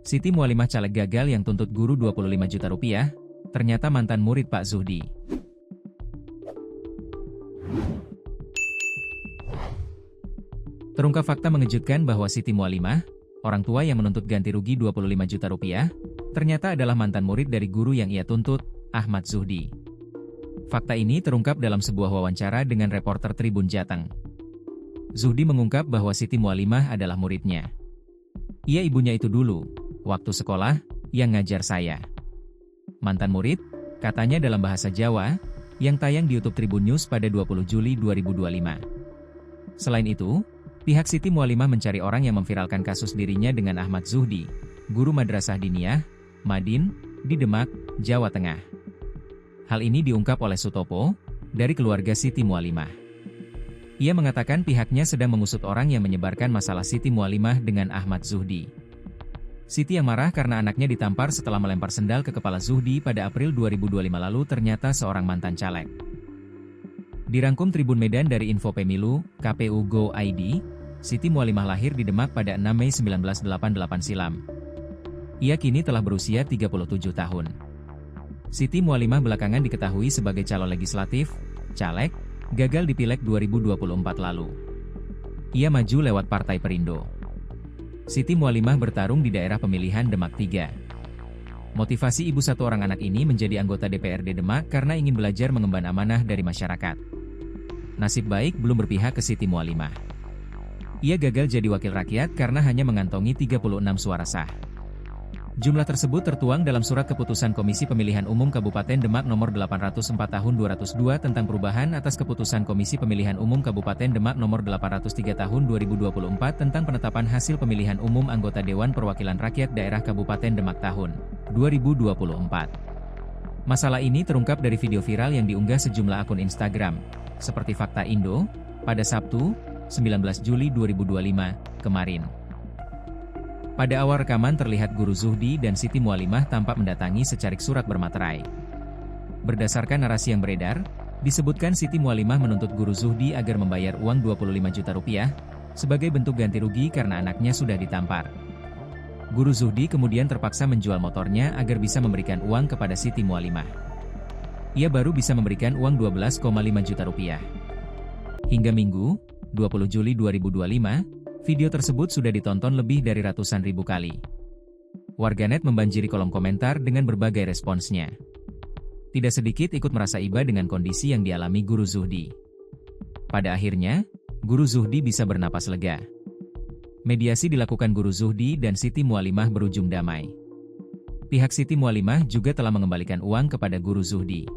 Siti Mualimah caleg gagal yang tuntut guru 25 juta rupiah, ternyata mantan murid Pak Zuhdi. Terungkap fakta mengejutkan bahwa Siti Mualimah, orang tua yang menuntut ganti rugi 25 juta rupiah, ternyata adalah mantan murid dari guru yang ia tuntut, Ahmad Zuhdi. Fakta ini terungkap dalam sebuah wawancara dengan reporter Tribun Jateng. Zuhdi mengungkap bahwa Siti Mualimah adalah muridnya. Ia ibunya itu dulu, waktu sekolah, yang ngajar saya. Mantan murid, katanya dalam bahasa Jawa, yang tayang di YouTube Tribun News pada 20 Juli 2025. Selain itu, pihak Siti Mualimah mencari orang yang memviralkan kasus dirinya dengan Ahmad Zuhdi, guru Madrasah Diniyah, Madin, di Demak, Jawa Tengah. Hal ini diungkap oleh Sutopo, dari keluarga Siti Mualimah. Ia mengatakan pihaknya sedang mengusut orang yang menyebarkan masalah Siti Mualimah dengan Ahmad Zuhdi. Siti yang marah karena anaknya ditampar setelah melempar sendal ke kepala Zuhdi pada April 2025 lalu ternyata seorang mantan caleg. Dirangkum Tribun Medan dari Info Pemilu, KPU Go ID, Siti Mualimah lahir di Demak pada 6 Mei 1988 silam. Ia kini telah berusia 37 tahun. Siti Mualimah belakangan diketahui sebagai calon legislatif, caleg, gagal di Pileg 2024 lalu. Ia maju lewat Partai Perindo. Siti Mualimah bertarung di daerah pemilihan Demak 3. Motivasi ibu satu orang anak ini menjadi anggota DPRD Demak karena ingin belajar mengemban amanah dari masyarakat. Nasib baik belum berpihak ke Siti Mualimah. Ia gagal jadi wakil rakyat karena hanya mengantongi 36 suara sah. Jumlah tersebut tertuang dalam Surat Keputusan Komisi Pemilihan Umum Kabupaten Demak Nomor 804 Tahun 202 tentang perubahan atas Keputusan Komisi Pemilihan Umum Kabupaten Demak Nomor 803 Tahun 2024 tentang penetapan hasil pemilihan umum anggota Dewan Perwakilan Rakyat Daerah Kabupaten Demak tahun 2024. Masalah ini terungkap dari video viral yang diunggah sejumlah akun Instagram, seperti Fakta Indo, pada Sabtu, 19 Juli 2025, kemarin. Pada awal rekaman terlihat guru Zuhdi dan Siti Mualimah tampak mendatangi secarik surat bermaterai. Berdasarkan narasi yang beredar, disebutkan Siti Mualimah menuntut guru Zuhdi agar membayar uang 25 juta rupiah, sebagai bentuk ganti rugi karena anaknya sudah ditampar. Guru Zuhdi kemudian terpaksa menjual motornya agar bisa memberikan uang kepada Siti Mualimah. Ia baru bisa memberikan uang 12,5 juta rupiah. Hingga Minggu, 20 Juli 2025, video tersebut sudah ditonton lebih dari ratusan ribu kali. Warganet membanjiri kolom komentar dengan berbagai responsnya. Tidak sedikit ikut merasa iba dengan kondisi yang dialami guru Zuhdi. Pada akhirnya, guru Zuhdi bisa bernapas lega. Mediasi dilakukan guru Zuhdi dan Siti Mualimah berujung damai. Pihak Siti Mualimah juga telah mengembalikan uang kepada guru Zuhdi.